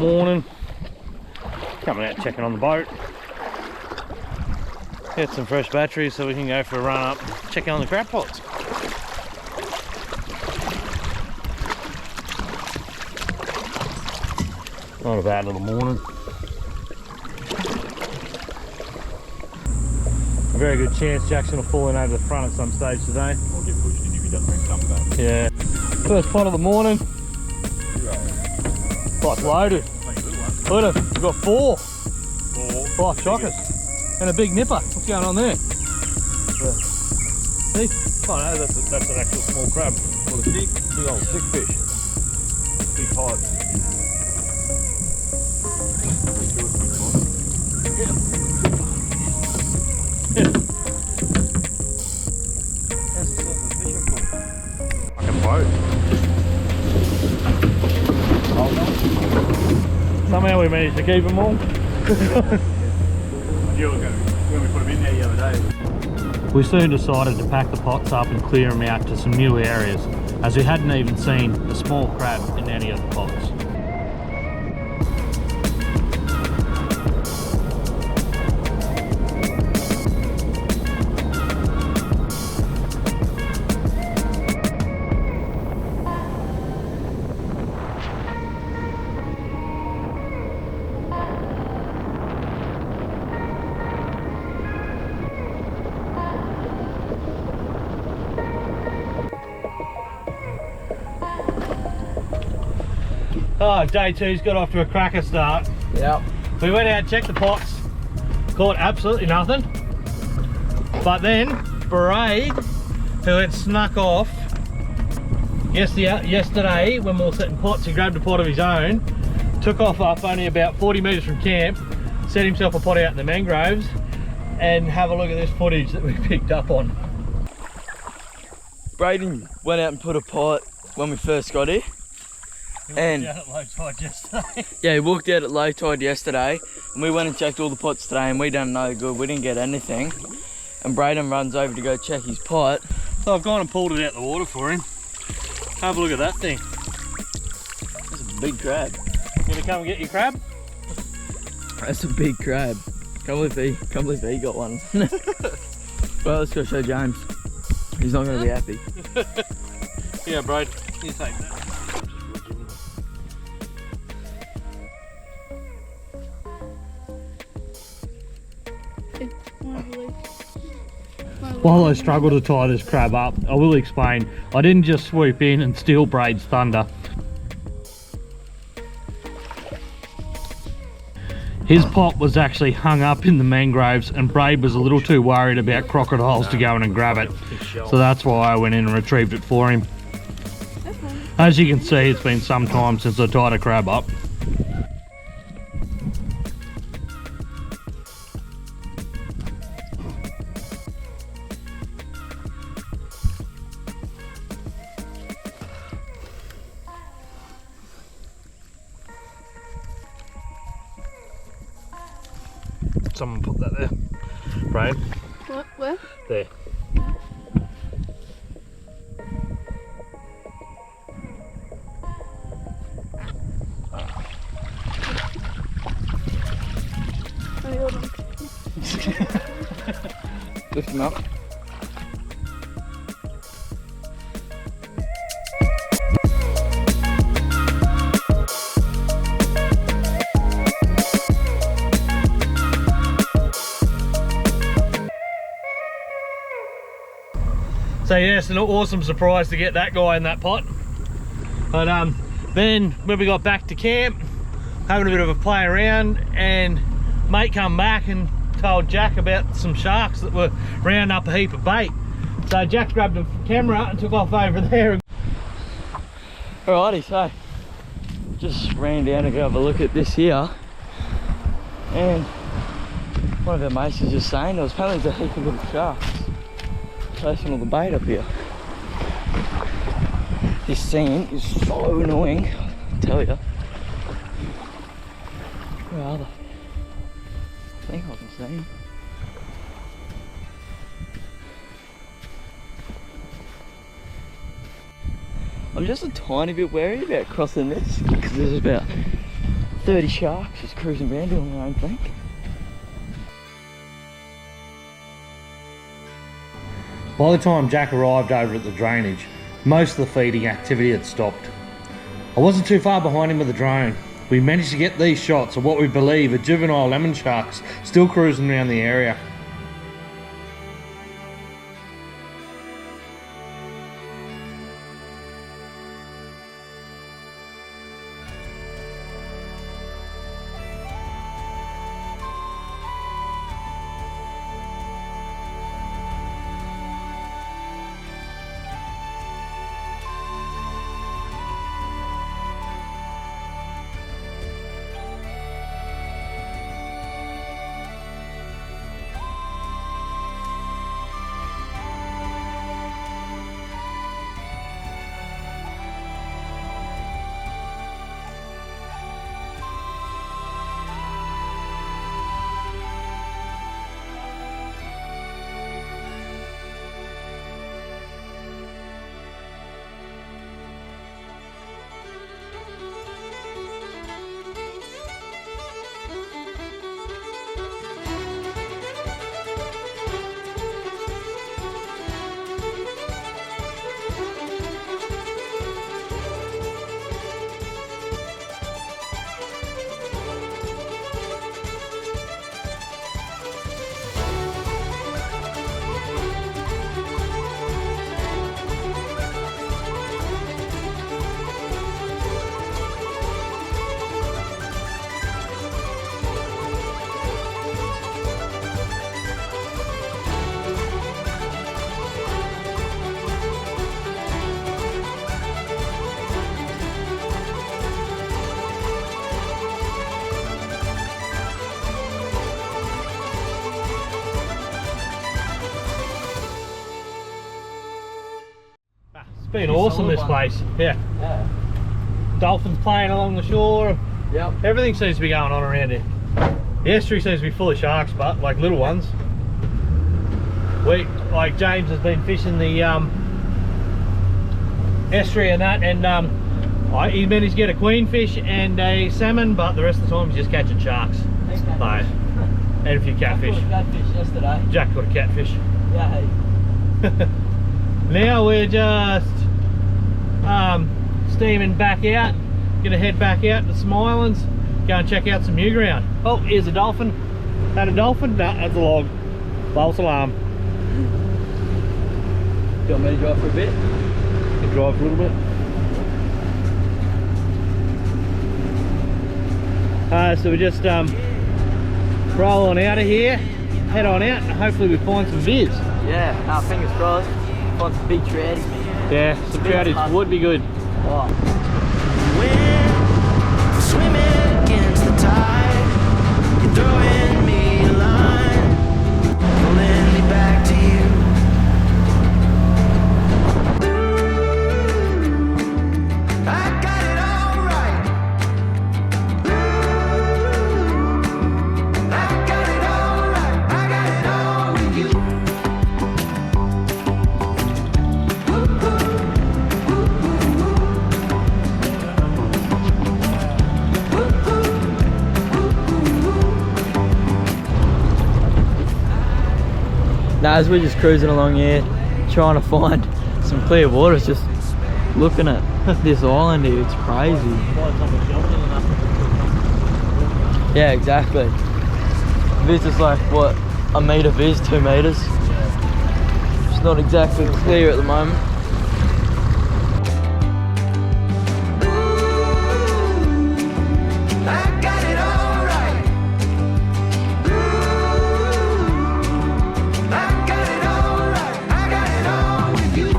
morning. Coming out checking on the boat. Get some fresh batteries so we can go for a run up, checking on the crab pots. Not a bad little morning. A very good chance Jackson will fall in over the front at some stage today. Or get pushed in if he doesn't come back. Yeah. First pot of the morning. Pot's loaded. Look at it, we've got four. Five shockers. And a big nipper. What's going on there? See? Oh no, that's an actual small crab. What a big old stick fish. Big hide. Yeah. That's the sort of fish I've got. Fucking boat. Somehow we managed to keep them all. When we put them in there the other day. We soon decided to pack the pots up and clear them out to some new areas, as we hadn't even seen a small crab in any of the pots. Oh, day two's got off to a cracker start. Yep. We went out, checked the pots, caught absolutely nothing. But then, Braid, who had snuck off yesterday when we were setting pots, he grabbed a pot of his own, took off up only about 40 metres from camp, set himself a pot out in the mangroves, and have a look at this footage that we picked up on. Braden went out and put a pot when we first got here. And out at low tide yesterday. yeah, he walked out at low tide yesterday, and we went and checked all the pots today, and we done no good. We didn't get anything. And Braden runs over to go check his pot. So I've gone and pulled it out the water for him. Have a look at that thing. That's a big crab. You gonna come and get your crab? That's a big crab. Can't believe he got one. Well, let's go show James. He's not gonna be happy. Yeah, bro. You take that. While I struggle to tie this crab up, I will explain. I didn't just swoop in and steal Braid's thunder. His pot was actually hung up in the mangroves, and Braid was a little too worried about crocodiles to go in and grab it. So that's why I went in and retrieved it for him. As you can see, it's been some time since I tied a crab up. Someone put that there. Braid. What? Where? There. Lift him up. So yeah, it's an awesome surprise to get that guy in that pot. But then when we got back to camp, having a bit of a play around, and mate come back and told Jack about some sharks that were rounding up a heap of bait. So Jack grabbed a camera and took off over there. Alrighty, so just ran down to go have a look at this here, and one of our mates was just saying there was apparently a heap of little sharks chasing all the bait up here. This scene is so annoying, I tell you. Where are they? I think I can see them. I'm just a tiny bit wary about crossing this because there's about 30 sharks just cruising around doing their own thing. By the time Jack arrived over at the drainage, most of the feeding activity had stopped. I wasn't too far behind him with the drone. We managed to get these shots of what we believe are juvenile lemon sharks still cruising around the area. It's been awesome, this place. Yeah. Dolphins playing along the shore. Yep. Everything seems to be going on around here. The estuary seems to be full of sharks, but like little ones. Like James has been fishing the estuary and that, and he managed to get a queenfish and a salmon, but the rest of the time he's just catching sharks. So, and a few catfish. I caught a catfish yesterday. Jack got a catfish. Yeah. Now we're just steaming back out. Gonna head back out to some islands, go and check out some new ground. Oh, here's a dolphin. That a dolphin? No, that's a log. False alarm. Do you want me to drive for a bit? You can drive for a little bit. So we're just rolling out of here, head on out, and hopefully we find some viz. Yeah, fingers crossed. Find some big trouties. Yeah, some trouties would be good. Oh. Swimming against the tide, you're throwing me a line, pulling me back to you. I got it all right. I got it all right. I got it all with you. Now, as we're just cruising along here, trying to find some clear waters, just looking at this island here, it's crazy. Yeah, exactly. Viz is like, what, a metre viz, 2 metres. It's not exactly clear at the moment. I got it all right. I got it all right. I got it all with you.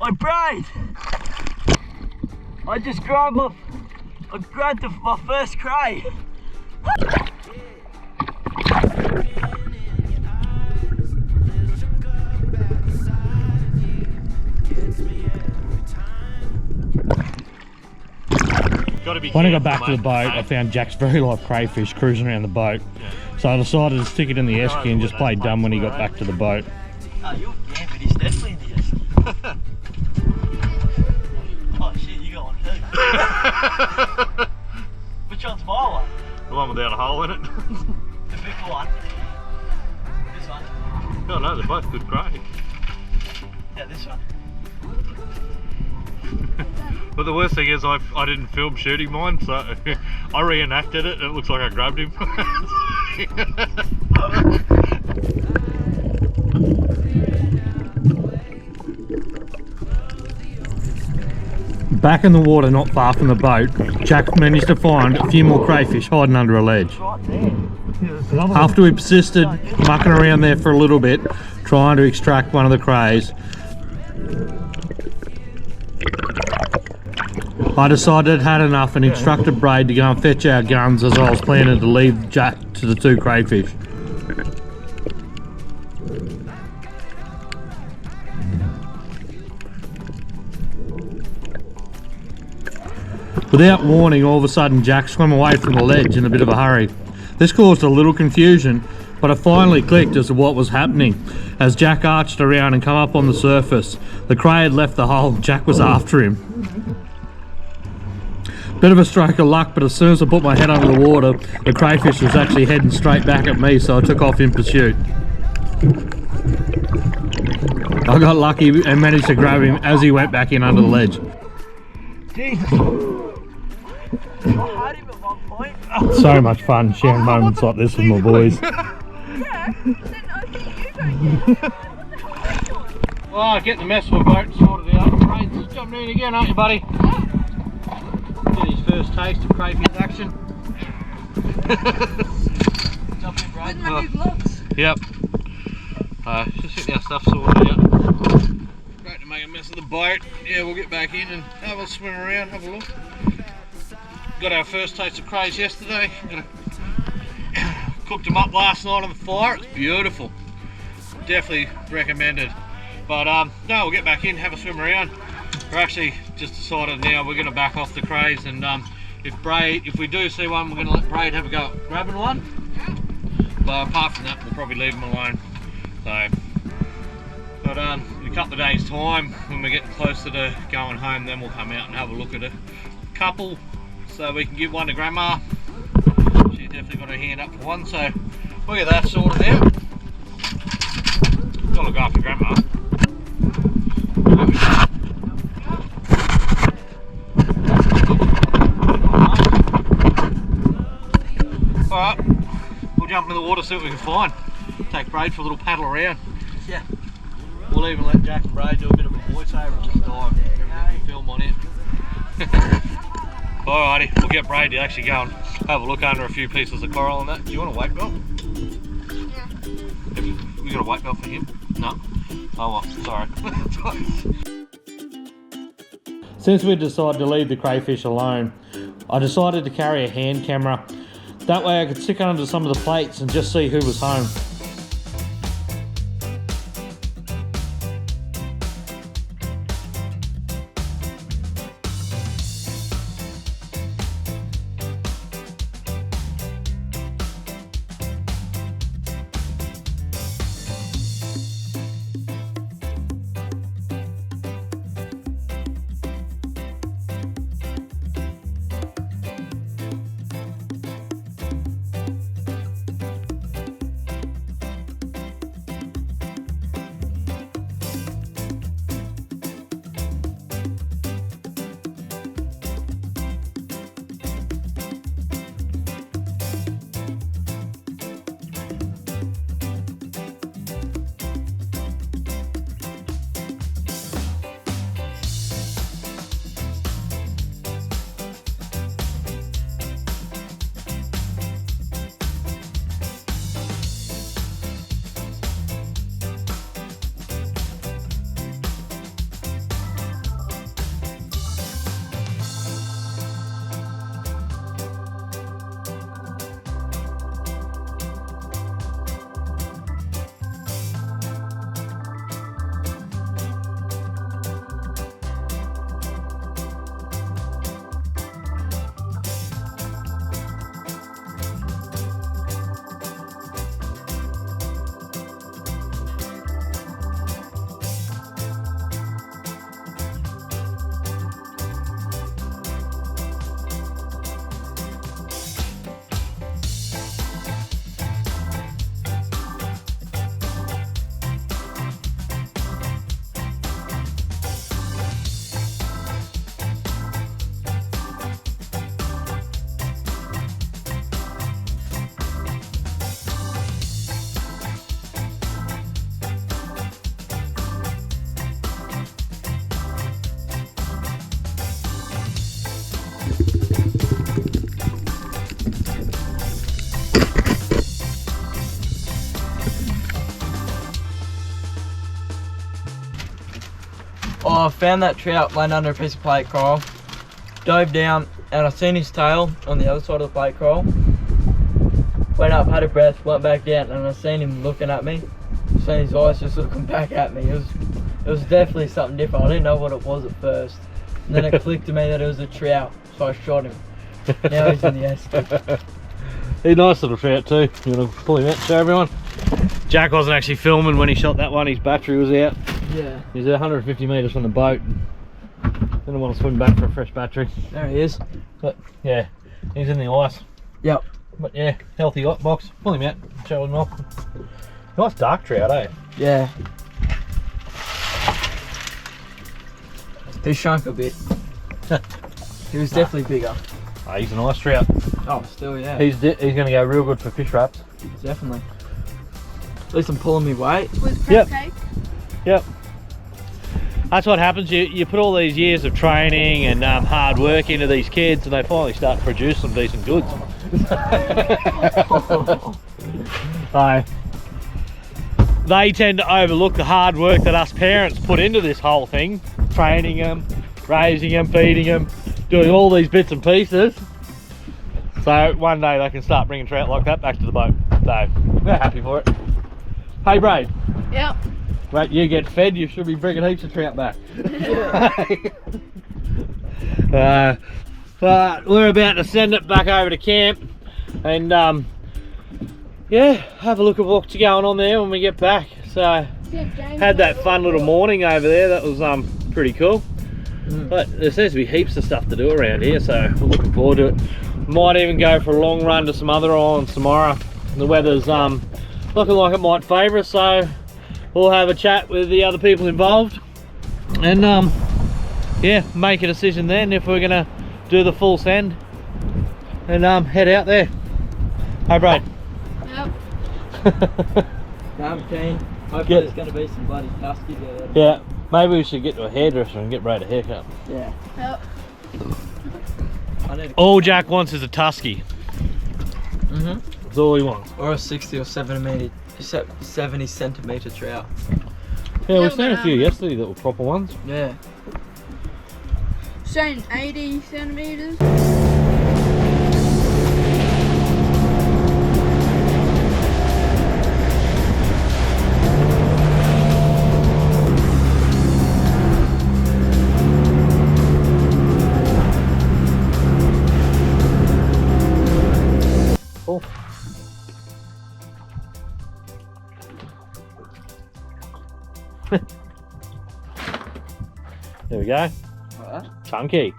My braid! I just grabbed my first cray. When I got back to the boat, I found Jack's very live crayfish cruising around the boat. So I decided to stick it in the esky and just play dumb when he got back to the boat. Oh, you're yeah, but he's definitely in the esky. Oh shit, you got one too. Which one's my one? The one without a hole in it. The bigger one. This one. Oh no, they're both good cray. Yeah, this one. But the worst thing is I didn't film shooting mine, so I reenacted it and it looks like I grabbed him. Back in the water not far from the boat, Jack managed to find a few more crayfish hiding under a ledge. Right there. After we persisted mucking around there for a little bit, trying to extract one of the crays, I decided I'd had enough and instructed Braid to go and fetch our guns, as I was planning to leave Jack to the two crayfish. Without warning, all of a sudden Jack swam away from the ledge in a bit of a hurry. This caused a little confusion, but it finally clicked as to what was happening. As Jack arched around and come up on the surface, the cray had left the hole. Jack was after him. Bit of a stroke of luck, but as soon as I put my head under the water, the crayfish was actually heading straight back at me, so I took off in pursuit. I got lucky and managed to grab him as he went back in under the ledge. Jesus. I had him at one point. So much fun sharing moments like this with my boys. Well, getting the mess of a boat sorted out. Braid's jumping in again, aren't you, buddy? Get his first taste of crayfish action. Jump in, Braid. My new vlogs. Yep. Just getting our stuff sorted out. Great to make a mess of the boat. Yeah, we'll get back in and have a swim around, have a look. Got our first taste of crays yesterday. Cooked them up last night on the fire. It's beautiful. Definitely recommended. But no, we'll get back in, have a swim around. We're actually just decided now we're going to back off the crays, and if we do see one, we're going to let Braid have a go at grabbing one. But apart from that, we'll probably leave them alone. So, but in a couple of days' time, when we're getting closer to going home, then we'll come out and have a look at a couple, so we can give one to Grandma. She's definitely got her hand up for one, so we'll get that sorted out. Gotta look after Grandma. Alright, we'll jump into the water, see what we can find. Take Braid for a little paddle around. Yeah. We'll even let Jack and Braid do a bit of a voiceover and just dive. Everything will film on it. Alrighty, we'll get Braid to actually go and have a look under a few pieces of coral and that. Do you want a weight belt? Yeah. We got a weight belt for him? No? Oh well, sorry. Since we decided to leave the crayfish alone, I decided to carry a hand camera. That way I could stick it under some of the plates and just see who was home. I found that trout laying under a piece of plate coral, dove down, and I seen his tail on the other side of the plate coral. Went up, had a breath, went back down, and I seen him looking at me. Seen his eyes just looking back at me. It was definitely something different. I didn't know what it was at first. And then it clicked to me that it was a trout, so I shot him. Now he's in the esky. He's a nice little trout too. You want to pull him out, show everyone? Jack wasn't actually filming when he shot that one. His battery was out. Yeah. He's 150 metres from the boat. Didn't want to swim back for a fresh battery. There he is. But yeah, he's in the ice. Yep. But yeah, healthy box. Pull him out, show him off. Nice dark trout, eh? Yeah. He shrunk a bit. He was definitely bigger. Oh, he's a nice trout. Oh, still, yeah. He's going to go real good for fish wraps. Definitely. At least I'm pulling me weight. With crab Yep. cake. Yep. That's what happens. You put all these years of training and hard work into these kids, and they finally start to produce some decent goods. So they tend to overlook the hard work that us parents put into this whole thing, training them, raising them, feeding them, doing all these bits and pieces. So one day they can start bringing trout like that back to the boat. So we're happy for it. Hey Braid, Yep. right, you get fed, you should be bringing heaps of trout back. But we're about to send it back over to camp and yeah, have a look at what's going on there when we get back. So had that fun little morning over there. That was pretty cool. But there seems to be heaps of stuff to do around here, so we're looking forward to it. Might even go for a long run to some other islands tomorrow. The weather's looking like it might favour us, so we'll have a chat with the other people involved and yeah, make a decision then if we're gonna do the full send and head out there. Hey Braid. Yep. I'm keen. Hopefully there's going to be some bloody tuskies out there. Yeah, maybe we should get to a hairdresser and get Braid a haircut. Yeah. Yep. I need All Jack wants is a tusky. That's all he wants. or a 60 or 70 centimetre trout. Yeah, Yeah, we've seen a but, few yesterday that were proper ones. Yeah. Saying 80 centimeters. Cool. There we go. Alright. Chunky.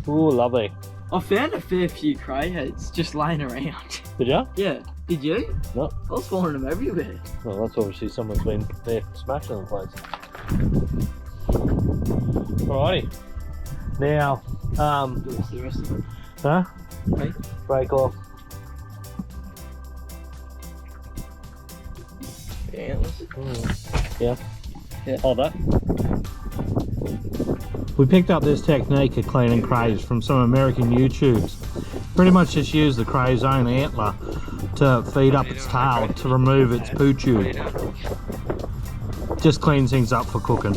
Ooh, lovely. I found a fair few crayheads just laying around. Did ya? Yeah. Did you? No. I was finding them everywhere. Well, that's obviously someone's been there smashing the place. Alrighty. Now, Do this the rest of it. huh? Right. Break off. Antlers. Yeah. Yeah. Hold that. We picked up this technique of cleaning crays from some American YouTubes. Pretty much just use the cray's own antler to feed up its tail to remove its poo tube. Just cleans things up for cooking.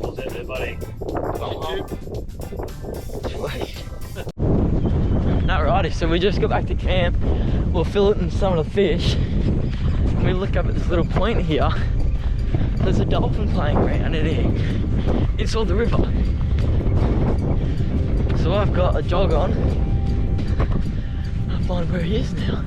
What's that there, buddy? Alrighty, so we just got back to camp. We'll fill it in some of the fish. And we look up at this little point here. There's a dolphin playing around in here. It's on the river. So I've got a jog on. I'll find where he is now.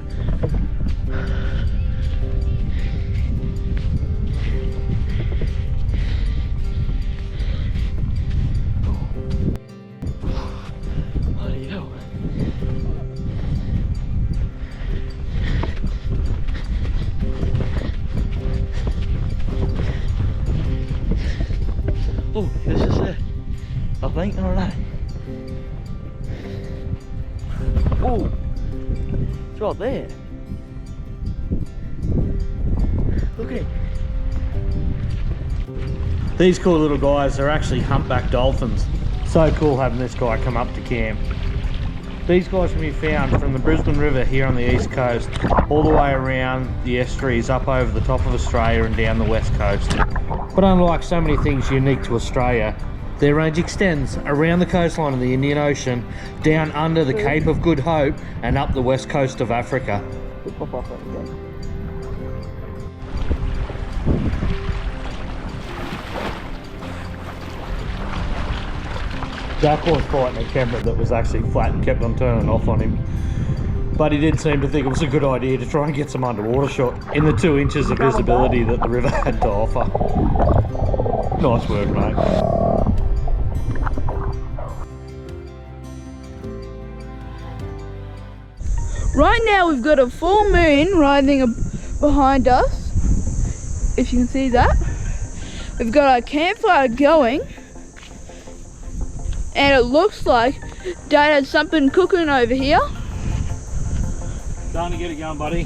Bloody hell. Oh, this is it. I think, all right. Oh, it's right there. Look at him. These cool little guys are actually humpback dolphins. So cool having this guy come up to camp. These guys can be found from the Brisbane River here on the east coast, all the way around the estuaries up over the top of Australia and down the west coast. But unlike so many things unique to Australia, their range extends around the coastline of the Indian Ocean, down under the Cape of Good Hope and up the west coast of Africa. Jack was fighting a camera that was actually flat and kept on turning off on him. But he did seem to think it was a good idea to try and get some underwater shot in the 2 inches of visibility that the river had to offer. Nice work, mate. Right now we've got a full moon riding behind us, if you can see that. We've got our campfire going, and it looks like Dad had something cooking over here. Starting to get it going, buddy.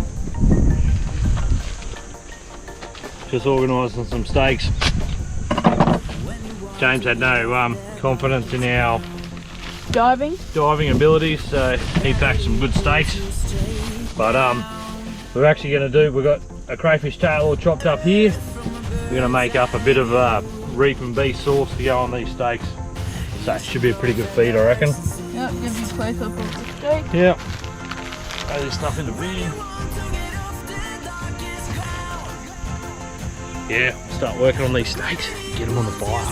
Just organising some steaks. James had no confidence in our Diving. abilities, so he packed some good steaks. But we're actually going to do, we've got a crayfish tail all chopped up here. We're going to make up a bit of reef and beef sauce to go on these steaks. So it should be a pretty good feed, I reckon. Yep, give you close up of the steak. Yep. Throw this stuff in the bin. Yeah, start working on these steaks, get them on the fire.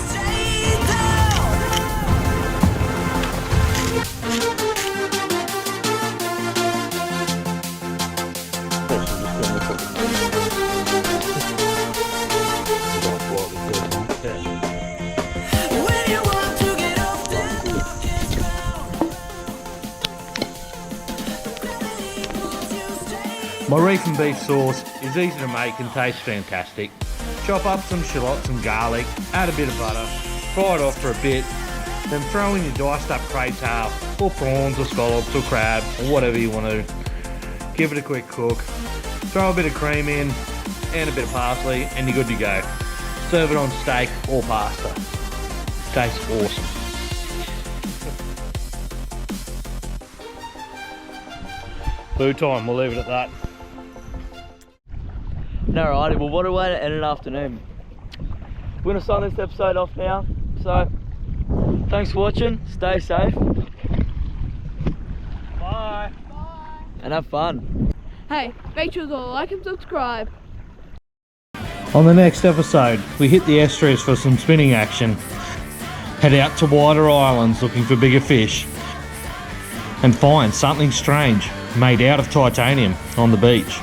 My reef and beef sauce is easy to make and tastes fantastic. Chop up some shallots and garlic, add a bit of butter, fry it off for a bit, then throw in your diced up craytail, or prawns, or scallops, or crab, or whatever you want to. Give it a quick cook, throw a bit of cream in, and a bit of parsley, and you're good to go. Serve it on steak or pasta. Tastes awesome. Food time, we'll leave it at that. Alrighty, well what a way to end an afternoon. We're going to sign this episode off now, so thanks for watching, stay safe. Bye. And have fun. Hey, make sure to like and subscribe. On the next episode, we hit the estuaries for some spinning action, head out to wider islands looking for bigger fish, and find something strange made out of titanium on the beach.